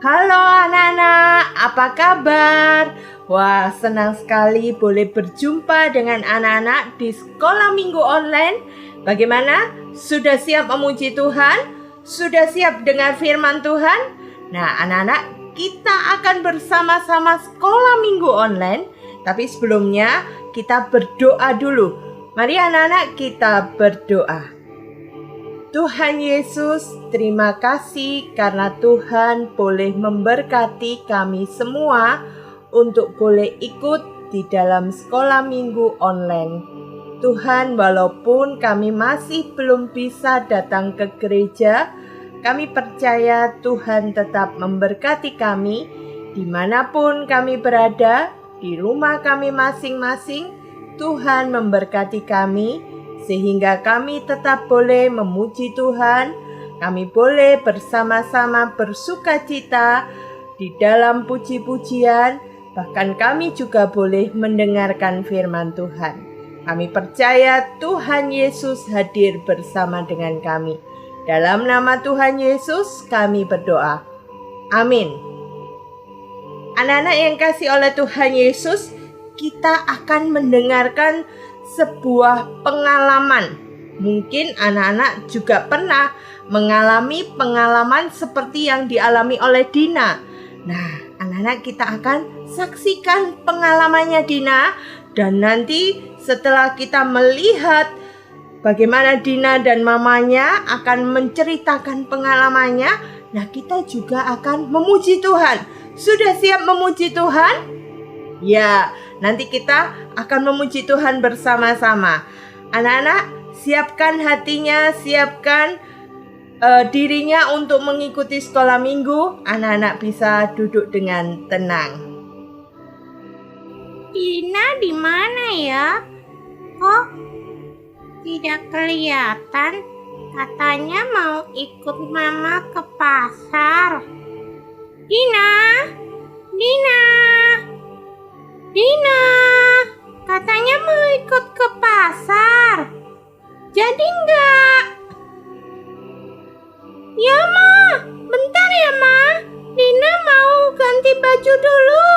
Halo anak-anak, apa kabar? Wah, senang sekali boleh berjumpa dengan anak-anak di sekolah minggu online. Bagaimana? Sudah siap memuji Tuhan? Sudah siap dengar firman Tuhan? Nah, anak-anak, kita akan bersama-sama sekolah minggu online. Tapi sebelumnya kita berdoa dulu. Mari anak-anak kita berdoa. Tuhan Yesus, terima kasih karena Tuhan boleh memberkati kami semua untuk boleh ikut di dalam sekolah minggu online. Tuhan, walaupun kami masih belum bisa datang ke gereja, kami percaya Tuhan tetap memberkati kami dimanapun kami berada, di rumah kami masing-masing. Tuhan memberkati kami sehingga kami tetap boleh memuji Tuhan, kami boleh bersama-sama bersukacita di dalam puji-pujian, bahkan kami juga boleh mendengarkan firman Tuhan. Kami percaya Tuhan Yesus hadir bersama dengan kami. Dalam nama Tuhan Yesus kami berdoa. Amin. Anak-anak yang kasih oleh Tuhan Yesus, kita akan mendengarkan sebuah pengalaman. Mungkin anak-anak juga pernah mengalami pengalaman seperti yang dialami oleh Dina. Nah, anak-anak kita akan saksikan pengalamannya Dina. Dan nanti setelah kita melihat bagaimana Dina dan mamanya akan menceritakan pengalamannya, nah kita juga akan memuji Tuhan. Sudah siap memuji Tuhan? Ya, nanti kita akan memuji Tuhan bersama-sama. Anak-anak, siapkan hatinya, siapkan dirinya untuk mengikuti sekolah minggu. Anak-anak bisa duduk dengan tenang. Dina di mana ya? Kok tidak kelihatan? Katanya mau ikut mama ke pasar. Dina, katanya mau ikut ke pasar. Jadi enggak? Ya Ma, bentar ya Ma. Dina mau ganti baju dulu.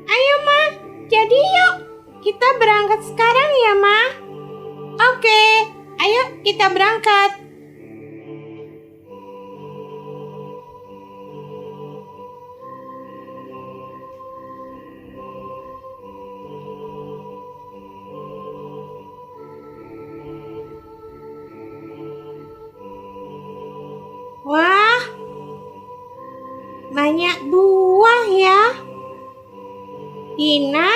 Ayo Ma, jadi yuk kita berangkat sekarang ya Ma. Oke, ayo kita berangkat. Wah, banyak buah ya. Dina,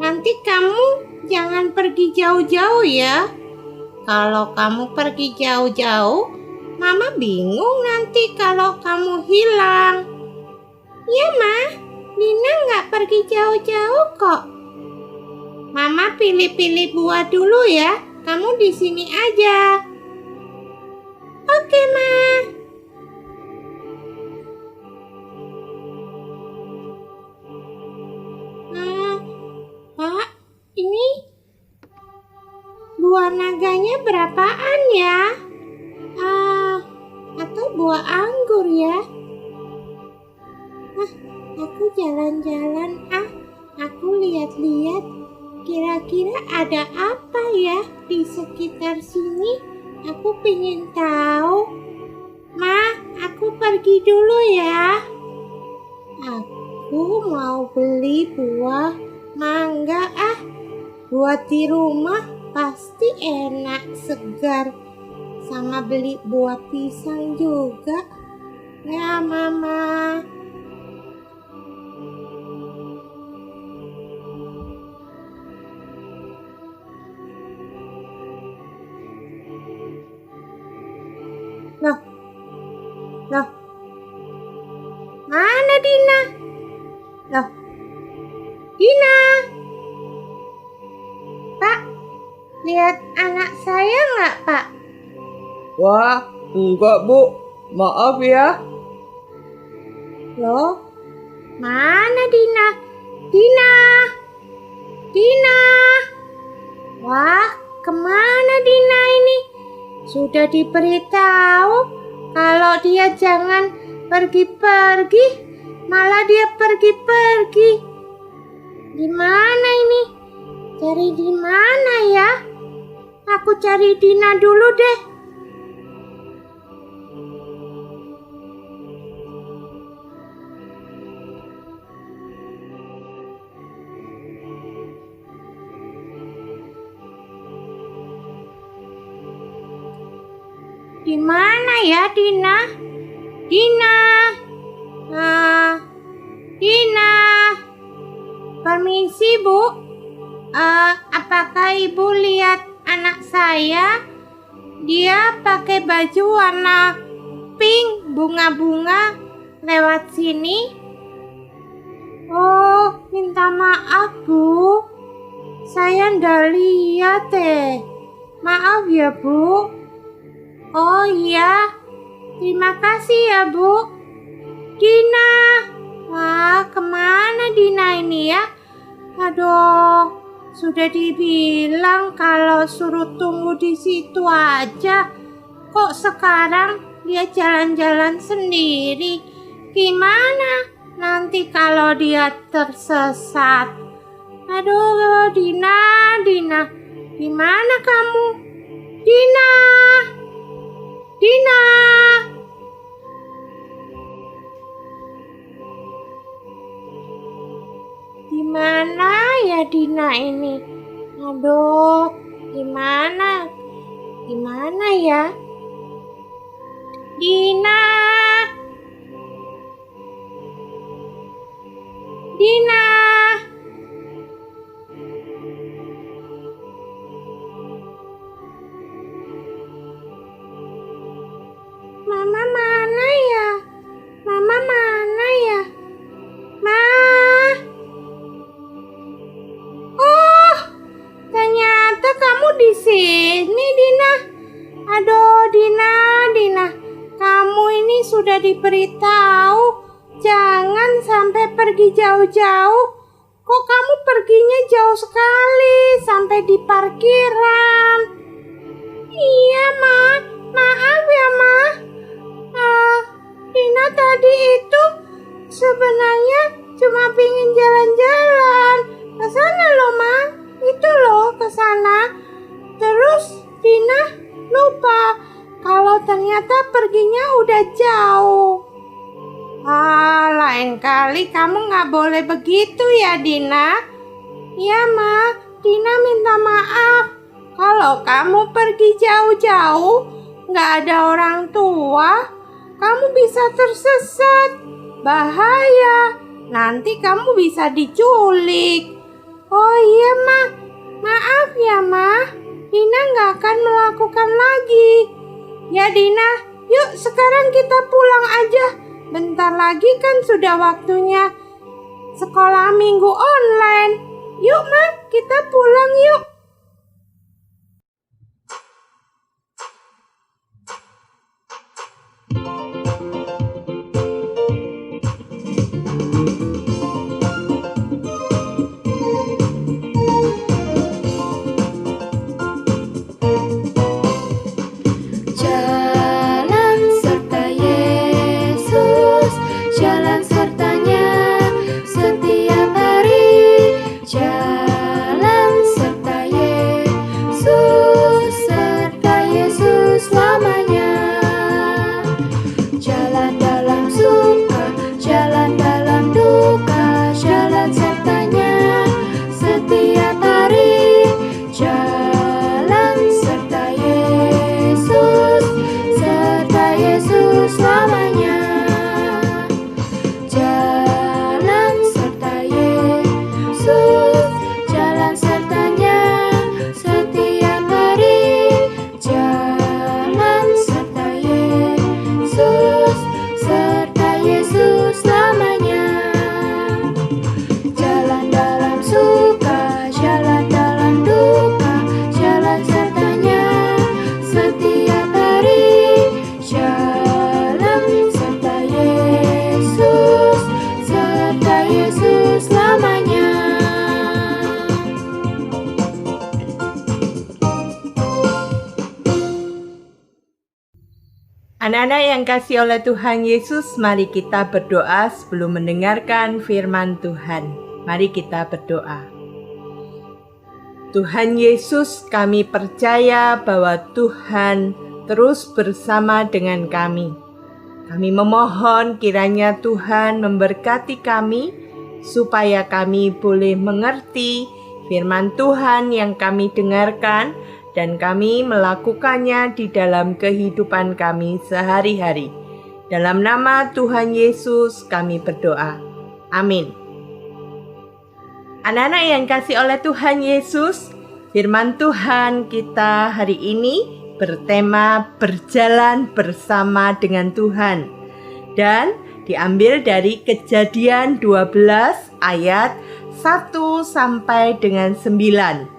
nanti kamu jangan pergi jauh-jauh ya. Kalau kamu pergi jauh-jauh, Mama bingung nanti kalau kamu hilang. Ya Ma, Dina nggak pergi jauh-jauh kok. Mama pilih-pilih buah dulu ya. Kamu di sini aja. Oke, Ma. Pak, ini buah naganya berapaan ya? Atau buah anggur ya? Aku jalan-jalan aku lihat-lihat. Kira-kira ada apa ya di sekitar sini? Aku pengen tahu. Ma, aku pergi dulu ya. Aku mau beli buah mangga buat di rumah pasti enak, segar. Sama beli buah pisang juga. Ya Mama. Loh, mana Dina? Loh, Dina. Pak, lihat anak saya nggak Pak? Wah, enggak Bu, maaf ya. Loh, mana Dina? Dina. Wah, kemana Dina ini? Sudah diberitahu Kalau dia jangan pergi-pergi, malah dia pergi-pergi. Di mana ini? Cari di mana ya? Aku cari Dina dulu deh. Di mana ya Dina? Dina. Dina. Permisi, Bu. Apakah Ibu lihat anak saya? Dia pakai baju warna pink, bunga-bunga lewat sini. Oh, minta maaf, Bu. Saya ndak lihat Maaf ya, Bu. Oh iya, terima kasih ya Bu. Dina, wah kemana Dina ini ya? Aduh, sudah dibilang kalau suruh tunggu di situ aja. Kok sekarang dia jalan-jalan sendiri? Gimana nanti kalau dia tersesat? Aduh, Dina, di mana kamu? Dina. Dina. Di mana ya Dina ini? Aduh, gimana? Gimana ya? Dina. Dina. Mama mana ya? Mama mana ya? Ma. Oh, ternyata kamu di sini, Dina. Aduh, Dina. Kamu ini sudah diberitahu jangan sampai pergi jauh-jauh. Kok kamu perginya jauh sekali sampai di parkiran? Iya, Ma. Maaf ya, Ma. Dina tadi itu sebenarnya cuma pingin jalan-jalan ke sana loh, Ma. Itu loh ke sana. Terus Dina lupa kalau ternyata perginya udah jauh. Lain kali kamu nggak boleh begitu ya, Dina. Iya, Ma. Dina minta maaf. Kalau kamu pergi jauh-jauh, nggak ada orang tua, kamu bisa tersesat. Bahaya. Nanti kamu bisa diculik. Oh iya, Ma. Maaf ya, Ma. Dina nggak akan melakukan lagi. Ya, Dina. Yuk, sekarang kita pulang aja. Bentar lagi kan sudah waktunya sekolah minggu online. Yuk, Ma. Kita pulang yuk. Jalan serta Anak-anak yang kasih oleh Tuhan Yesus, mari kita berdoa sebelum mendengarkan firman Tuhan. Mari kita berdoa. Tuhan Yesus, kami percaya bahwa Tuhan terus bersama dengan kami. Kami memohon kiranya Tuhan memberkati kami, supaya kami boleh mengerti firman Tuhan yang kami dengarkan, dan kami melakukannya di dalam kehidupan kami sehari-hari. Dalam nama Tuhan Yesus kami berdoa. Amin. Anak-anak yang kasih oleh Tuhan Yesus, firman Tuhan kita hari ini bertema berjalan bersama dengan Tuhan. Dan diambil dari Kejadian 12 ayat 1 sampai dengan 9.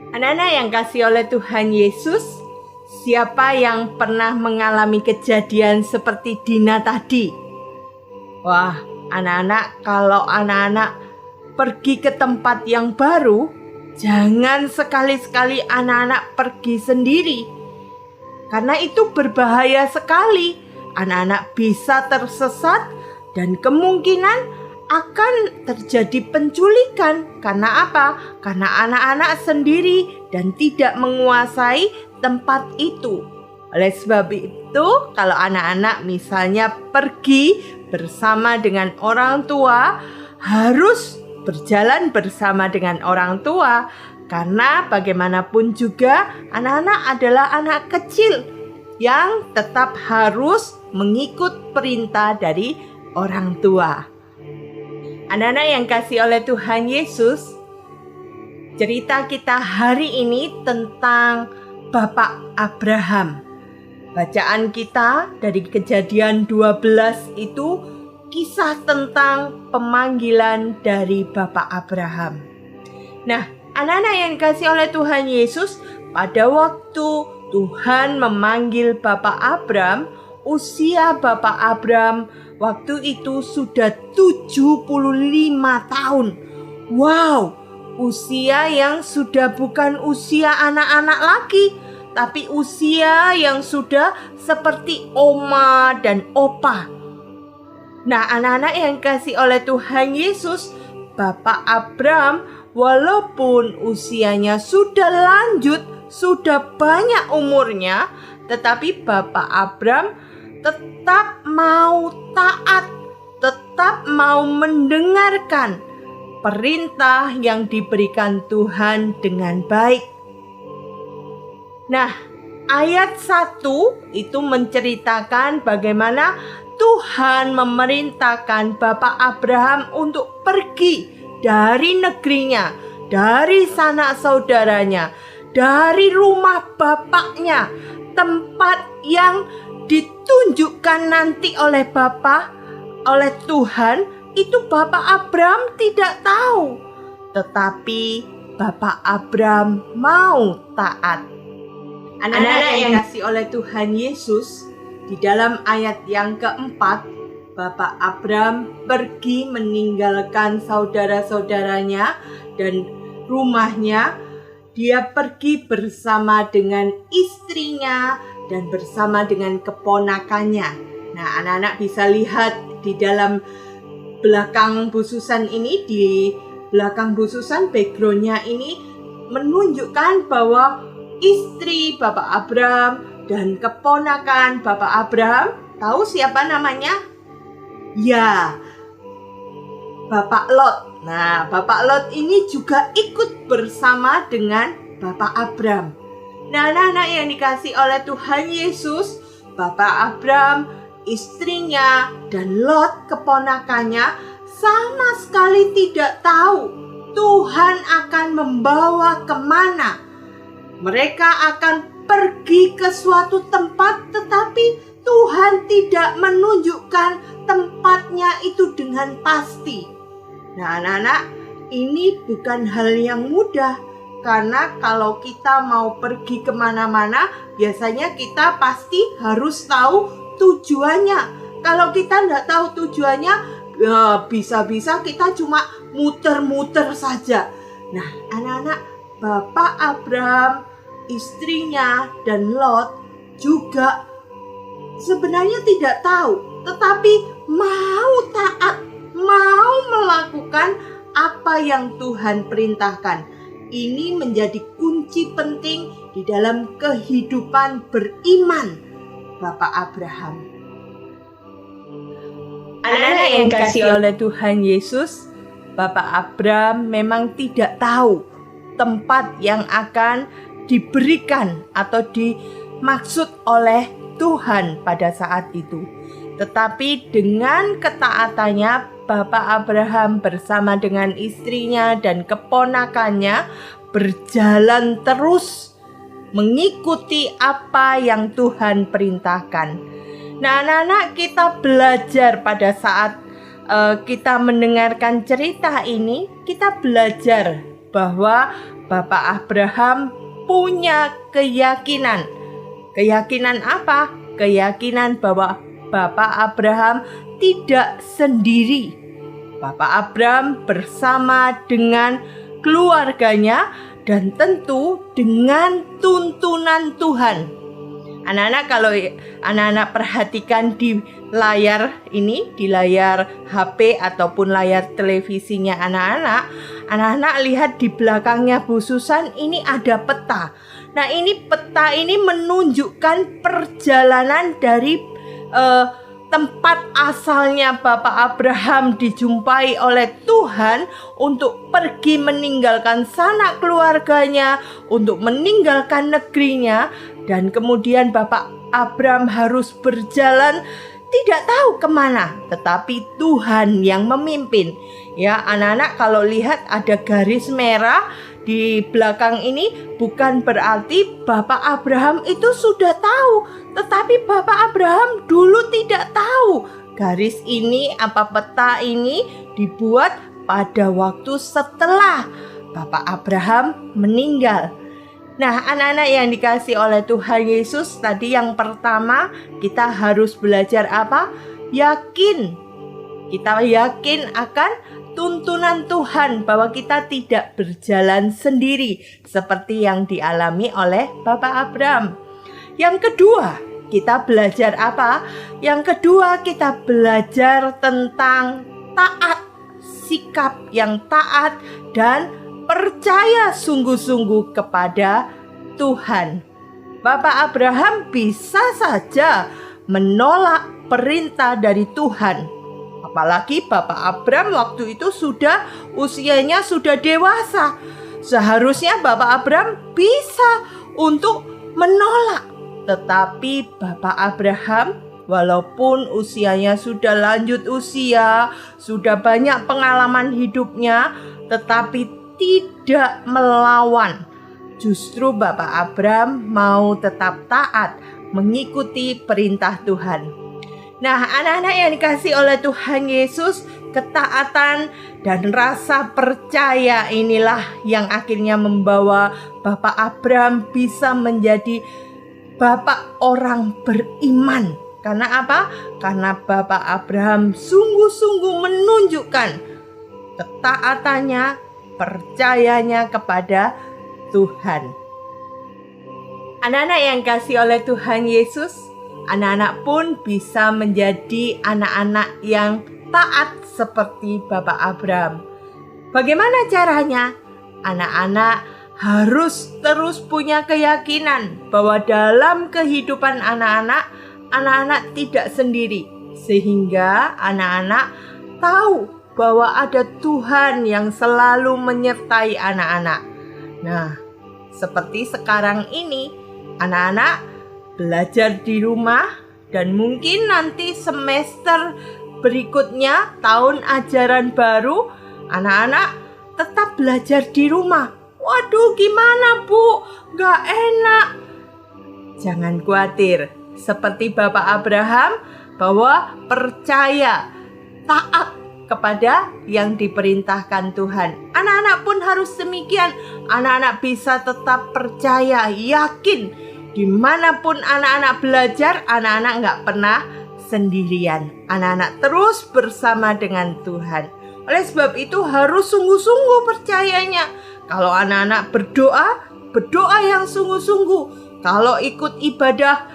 Anak-anak yang kasih oleh Tuhan Yesus, siapa yang pernah mengalami kejadian seperti Dina tadi? Wah, anak-anak, kalau anak-anak pergi ke tempat yang baru, jangan sekali-sekali anak-anak pergi sendiri. Karena itu berbahaya sekali. Anak-anak bisa tersesat dan kemungkinan akan terjadi penculikan. Karena apa? Karena anak-anak sendiri dan tidak menguasai tempat itu. Oleh sebab itu, kalau anak-anak misalnya pergi bersama dengan orang tua, harus berjalan bersama dengan orang tua. Karena bagaimanapun juga anak-anak adalah anak kecil yang tetap harus mengikut perintah dari orang tua. Anak-anak yang kasih oleh Tuhan Yesus, cerita kita hari ini tentang Bapak Abraham. Bacaan kita dari Kejadian 12 itu kisah tentang pemanggilan dari Bapak Abraham. Nah, anak-anak yang kasih oleh Tuhan Yesus, pada waktu Tuhan memanggil Bapak Abraham, usia Bapak Abraham waktu itu sudah 75 tahun. Wow, usia yang sudah bukan usia anak-anak lagi, tapi usia yang sudah seperti oma dan opa. Nah, anak-anak yang kasih oleh Tuhan Yesus, Bapak Abraham walaupun usianya sudah lanjut, sudah banyak umurnya, tetapi Bapak Abraham tetap mau taat, tetap mau mendengarkan perintah yang diberikan Tuhan dengan baik. Nah, ayat 1 itu menceritakan bagaimana Tuhan memerintahkan Bapak Abraham untuk pergi dari negerinya, dari sanak saudaranya, dari rumah bapaknya, tempat yang ditunjukkan nanti oleh oleh Tuhan, itu Bapak Abraham tidak tahu. Tetapi Bapak Abraham mau taat. Anak-anak yang dikasihi oleh Tuhan Yesus, di dalam ayat yang keempat, Bapak Abraham pergi meninggalkan saudara-saudaranya dan rumahnya. Dia pergi bersama dengan istrinya dan bersama dengan keponakannya. Nah, anak-anak bisa lihat di dalam belakang bususan ini, di belakang bususan backgroundnya ini menunjukkan bahwa istri Bapak Abraham dan keponakan Bapak Abraham, tahu siapa namanya? Ya, Bapak Lot. Nah, Bapak Lot ini juga ikut bersama dengan Bapak Abraham. Nah, anak-anak yang dikasih oleh Tuhan Yesus, Bapak Abraham, istrinya, dan Lot keponakannya sama sekali tidak tahu Tuhan akan membawa kemana. Mereka akan pergi ke suatu tempat, tetapi Tuhan tidak menunjukkan tempatnya itu dengan pasti. Nah, anak-anak, ini bukan hal yang mudah. Karena kalau kita mau pergi kemana-mana, biasanya kita pasti harus tahu tujuannya. Kalau kita tidak tahu tujuannya, ya bisa-bisa kita cuma muter-muter saja. Nah, anak-anak, Bapak Abraham, istrinya, dan Lot juga sebenarnya tidak tahu, tetapi mau taat, mau melakukan apa yang Tuhan perintahkan. Ini menjadi kunci penting di dalam kehidupan beriman Bapak Abraham. Anak-anak yang dikasihi oleh Tuhan Yesus, Bapak Abraham memang tidak tahu tempat yang akan diberikan atau dimaksud oleh Tuhan pada saat itu. Tetapi dengan ketaatannya, Bapak Abraham bersama dengan istrinya dan keponakannya berjalan terus mengikuti apa yang Tuhan perintahkan. Nah, anak-anak, kita belajar pada saat kita mendengarkan cerita ini, kita belajar bahwa Bapak Abraham punya keyakinan. Keyakinan apa? Keyakinan bahwa Bapak Abraham tidak sendiri. Bapak Abraham bersama dengan keluarganya dan tentu dengan tuntunan Tuhan. Anak-anak, kalau anak-anak perhatikan di layar ini, di layar HP ataupun layar televisinya anak-anak lihat di belakangnya Bu Susan ini ada peta. Nah, ini peta ini menunjukkan perjalanan dari tempat asalnya Bapak Abraham dijumpai oleh Tuhan untuk pergi meninggalkan sanak keluarganya, untuk meninggalkan negerinya, dan kemudian Bapak Abraham harus berjalan tidak tahu kemana, tetapi Tuhan yang memimpin. Ya, anak-anak, kalau lihat ada garis merah di belakang ini, bukan berarti Bapak Abraham itu sudah tahu, tetapi Bapak Abraham dulu tidak tahu. Garis ini, peta ini dibuat pada waktu setelah Bapak Abraham meninggal. Nah, anak-anak yang dikasihi oleh Tuhan Yesus, tadi yang pertama kita harus belajar apa? Yakin. Kita yakin akan tuntunan Tuhan bahwa kita tidak berjalan sendiri seperti yang dialami oleh Bapak Abraham. Yang kedua, kita belajar apa? Yang kedua, kita belajar tentang taat, sikap yang taat dan percaya sungguh-sungguh kepada Tuhan. Bapak Abraham bisa saja menolak perintah dari Tuhan. Apalagi Bapak Abraham waktu itu usianya sudah dewasa. Seharusnya Bapak Abraham bisa untuk menolak. Tetapi Bapak Abraham walaupun usianya sudah lanjut usia, sudah banyak pengalaman hidupnya, tetapi tidak melawan. Justru Bapak Abraham mau tetap taat mengikuti perintah Tuhan. Nah, anak-anak yang dikasihi oleh Tuhan Yesus, ketaatan dan rasa percaya inilah yang akhirnya membawa Bapak Abraham bisa menjadi bapak orang beriman. Karena apa? Karena Bapak Abraham sungguh-sungguh menunjukkan ketaatannya, percayanya kepada Tuhan. Anak-anak yang dikasihi oleh Tuhan Yesus, anak-anak pun bisa menjadi anak-anak yang taat seperti Bapak Abraham. Bagaimana caranya? Anak-anak harus terus punya keyakinan bahwa dalam kehidupan anak-anak tidak sendiri. Sehingga anak-anak tahu bahwa ada Tuhan yang selalu menyertai anak-anak. Nah, seperti sekarang ini, anak-anak belajar di rumah dan mungkin nanti semester berikutnya, tahun ajaran baru, anak-anak tetap belajar di rumah. Waduh, gimana Bu? Gak enak. Jangan khawatir, seperti Bapak Abraham bahwa percaya, taat kepada yang diperintahkan Tuhan. Anak-anak pun harus demikian. Anak-anak bisa tetap percaya, yakin. Dimanapun anak-anak belajar, anak-anak gak pernah sendirian. Anak-anak terus bersama dengan Tuhan. Oleh sebab itu harus sungguh-sungguh percayanya. Kalau anak-anak berdoa yang sungguh-sungguh. Kalau ikut ibadah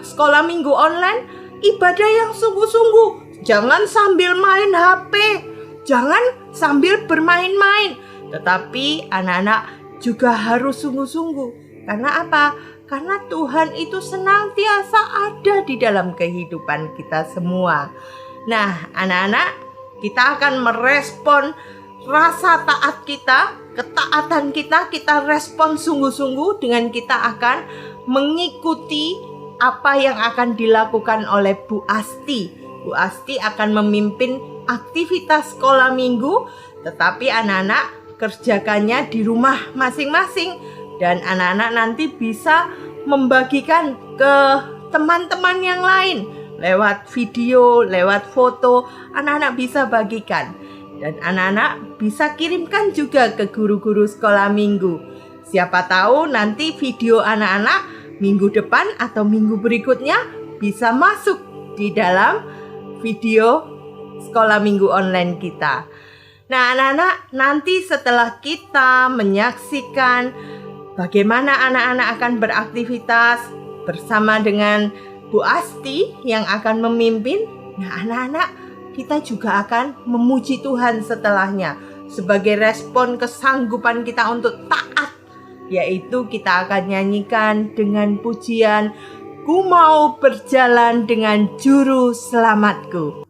sekolah minggu online, ibadah yang sungguh-sungguh. Jangan sambil main HP, jangan sambil bermain-main, tetapi anak-anak juga harus sungguh-sungguh. Karena apa? Karena Tuhan itu senantiasa ada di dalam kehidupan kita semua. Nah, anak-anak, kita akan merespon rasa taat kita, ketaatan kita respon sungguh-sungguh dengan kita akan mengikuti apa yang akan dilakukan oleh Bu Asti. Bu Asti akan memimpin aktivitas sekolah minggu, tetapi anak-anak kerjakannya di rumah masing-masing. Dan anak-anak nanti bisa membagikan ke teman-teman yang lain. Lewat video, lewat foto, anak-anak bisa bagikan. Dan anak-anak bisa kirimkan juga ke guru-guru sekolah minggu. Siapa tahu nanti video anak-anak minggu depan atau minggu berikutnya bisa masuk di dalam video sekolah minggu online kita. Nah, anak-anak, nanti setelah kita menyaksikan bagaimana anak-anak akan beraktivitas bersama dengan Bu Asti yang akan memimpin. Nah, anak-anak, kita juga akan memuji Tuhan setelahnya sebagai respon kesanggupan kita untuk taat, yaitu kita akan nyanyikan dengan pujian, "Ku mau berjalan dengan juru selamatku."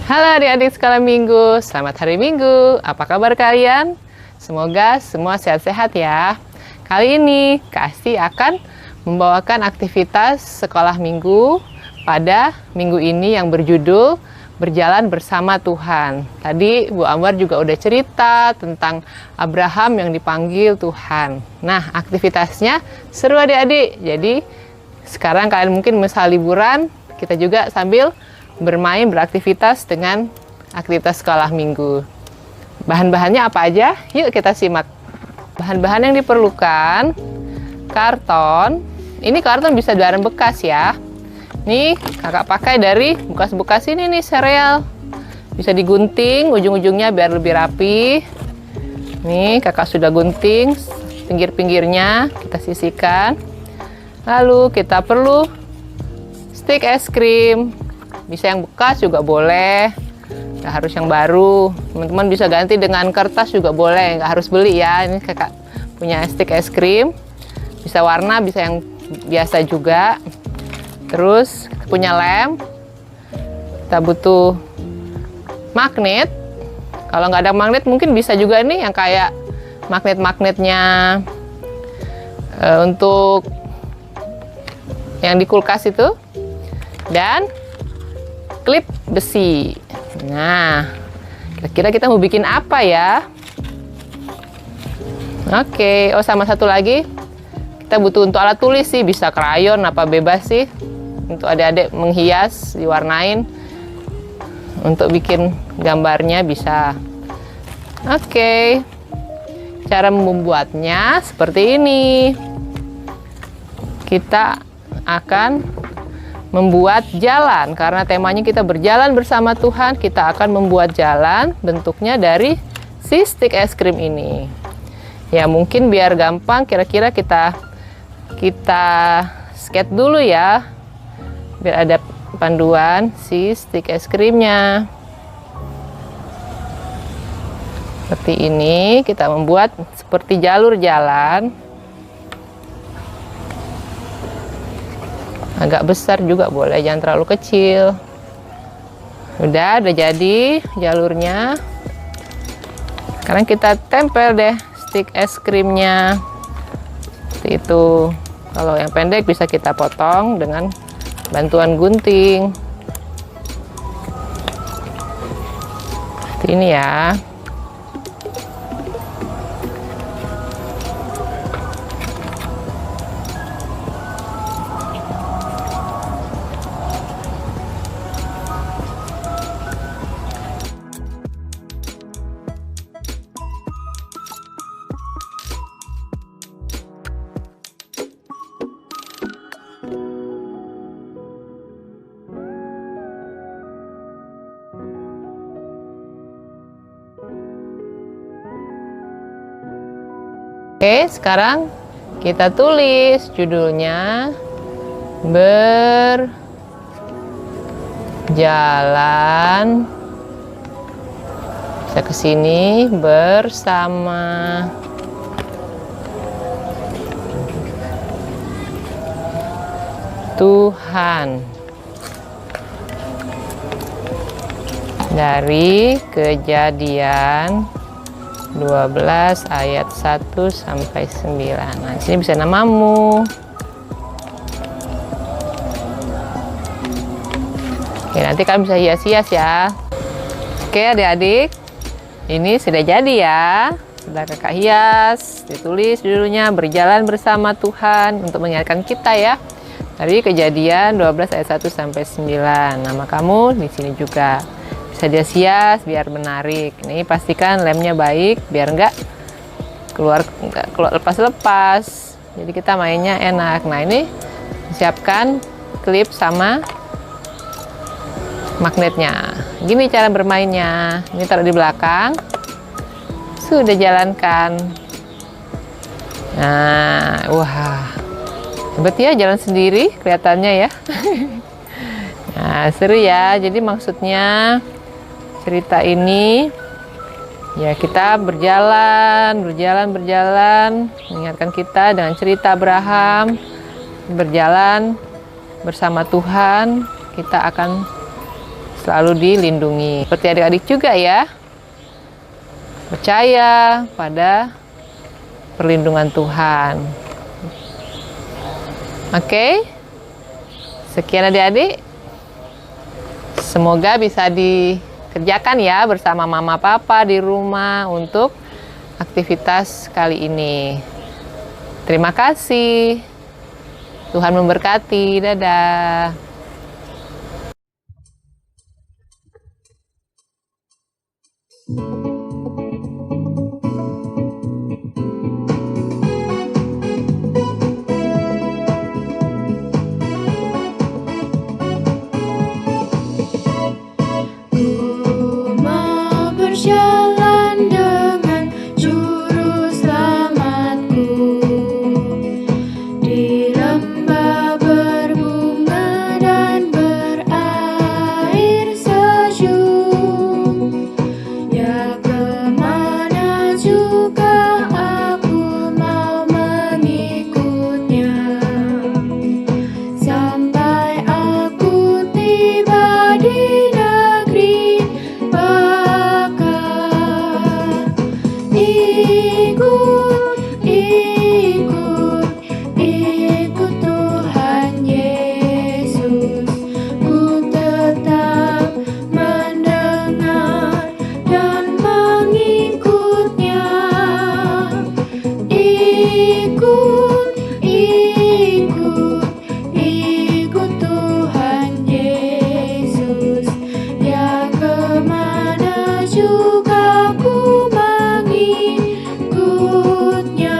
Halo adik-adik sekolah minggu, selamat hari Minggu. Apa kabar kalian? Semoga semua sehat-sehat ya. Kali ini Kak Asti akan membawakan aktivitas sekolah minggu pada minggu ini yang berjudul Berjalan Bersama Tuhan. Tadi Bu Ambar juga udah cerita tentang Abraham yang dipanggil Tuhan. Nah, aktivitasnya seru adik-adik. Jadi sekarang kalian mungkin misal liburan, kita juga sambil bermain, beraktivitas dengan aktivitas sekolah minggu. Bahan-bahannya apa aja? Yuk kita simak. Bahan-bahan yang diperlukan, karton. Ini karton bisa dari bekas ya. Nih kakak pakai dari bekas-bekas ini nih, sereal. Bisa digunting ujung-ujungnya biar lebih rapi. Nih kakak sudah gunting pinggir-pinggirnya, kita sisihkan. Lalu kita perlu stik es krim. Bisa yang bekas juga boleh, nggak harus yang baru. Teman-teman bisa ganti dengan kertas juga boleh, nggak harus beli ya. Ini kakak punya stik es krim, bisa warna, bisa yang biasa juga. Terus punya lem, kita butuh magnet. Kalau nggak ada magnet mungkin bisa juga nih yang kayak magnet-magnetnya untuk yang di kulkas itu, dan klip besi. Nah, kira-kira kita mau bikin apa ya? Oke, oh sama satu lagi, kita butuh untuk alat tulis sih, bisa krayon apa bebas sih. Untuk adik-adik menghias, diwarnain. Untuk bikin gambarnya bisa. Oke, cara membuatnya seperti ini. Kita akan membuat jalan, karena temanya kita berjalan bersama Tuhan. Kita akan membuat jalan bentuknya dari si stik es krim ini. Ya mungkin biar gampang, kira-kira kita sketch dulu ya, biar ada panduan si stik es krimnya. Seperti ini, kita membuat seperti jalur jalan. Agak besar juga boleh, jangan terlalu kecil. Udah jadi jalurnya. Sekarang kita tempel deh stik es krimnya. Seperti itu. Kalau yang pendek bisa kita potong dengan bantuan gunting. Seperti ini ya. Oke, sekarang kita tulis judulnya berjalan, bisa ke sini bersama Tuhan. Dari Kejadian 12 ayat 1 sampai 9. Nah, di sini bisa namamu. Oke, nanti kalian bisa hias-hias ya. Oke, adik-adik. Ini sudah jadi ya. Sudah kakak hias. Ditulis judulnya berjalan bersama Tuhan untuk mengingatkan kita ya. Dari Kejadian 12 ayat 1 sampai 9. Nama kamu di sini juga. Bisa hias-hias biar menarik. Ini pastikan lemnya baik biar enggak keluar lepas-lepas. Jadi kita mainnya enak. Nah, ini siapkan klip sama magnetnya. Gini cara bermainnya. Ini taruh di belakang. Sudah jalankan. Nah, wah. Hebat ya jalan sendiri kelihatannya ya. Nah, seru ya. Jadi maksudnya cerita ini ya kita berjalan mengingatkan kita dengan cerita Abraham berjalan bersama Tuhan, kita akan selalu dilindungi. Seperti adik-adik juga ya, percaya pada perlindungan Tuhan. Oke, sekian adik-adik. Semoga bisa dikerjakan ya bersama mama papa di rumah untuk aktivitas kali ini. Terima kasih. Tuhan memberkati. Dadah. Berjalan dengan juru selamatku di lembah berbunga dan berair sejuk. Ya, kemana juga aku mau mengikutnya, sampai aku tiba di negeri bakal. Ikut Tuhan Yesus. Ku tetap mendengar dan mengikutnya. Ikut Tuhan Yesus. Ya, kemana juga ku mengikutnya.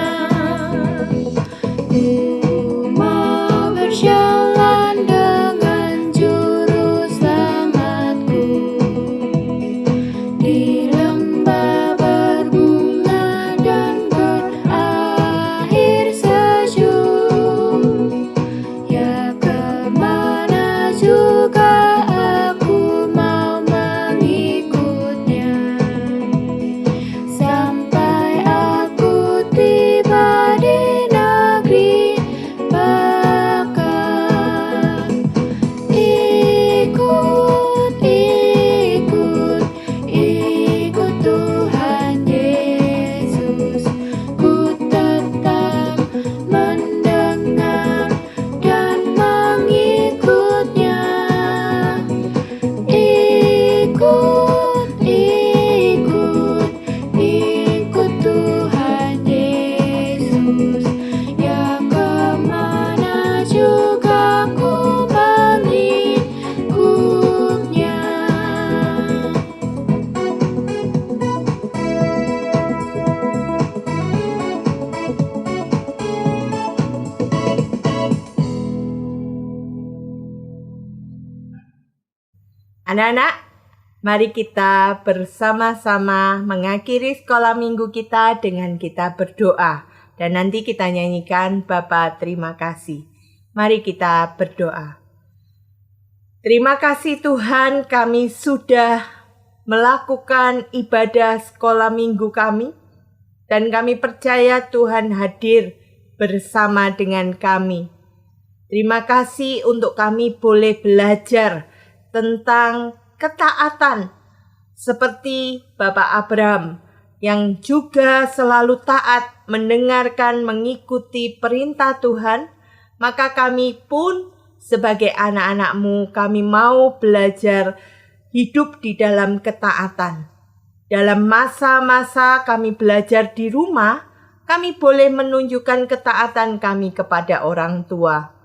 Ku mau berjalan dengan juru selamatku di lembah berbunga dan berair sejuk. Ya, kemana juga aku mau mengikutnya, sampai aku tiba di negeri bakal. Ikut Tuhan Yesus. Ku tetap mendengar dan mengikutnya. Ikut Tuhan Yesus. Ya, kemana juga ku mengikutnya. Anak-anak, mari kita bersama-sama mengakhiri sekolah minggu kita dengan kita berdoa. Dan nanti kita nyanyikan Bapa terima kasih. Mari kita berdoa. Terima kasih Tuhan, kami sudah melakukan ibadah sekolah minggu kami. Dan kami percaya Tuhan hadir bersama dengan kami. Terima kasih untuk kami boleh belajar tentang ketaatan. Seperti Bapak Abraham yang juga selalu taat mendengarkan mengikuti perintah Tuhan. Maka kami pun sebagai anak-anak-Mu, kami mau belajar hidup di dalam ketaatan. Dalam masa-masa kami belajar di rumah, kami boleh menunjukkan ketaatan kami kepada orang tua.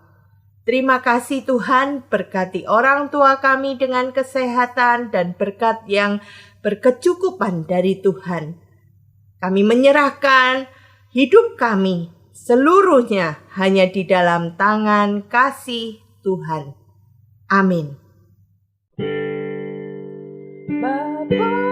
Terima kasih Tuhan, berkati orang tua kami dengan kesehatan dan berkat yang berkecukupan dari Tuhan. Kami menyerahkan hidup kami seluruhnya hanya di dalam tangan kasih Tuhan. Amin. Bapa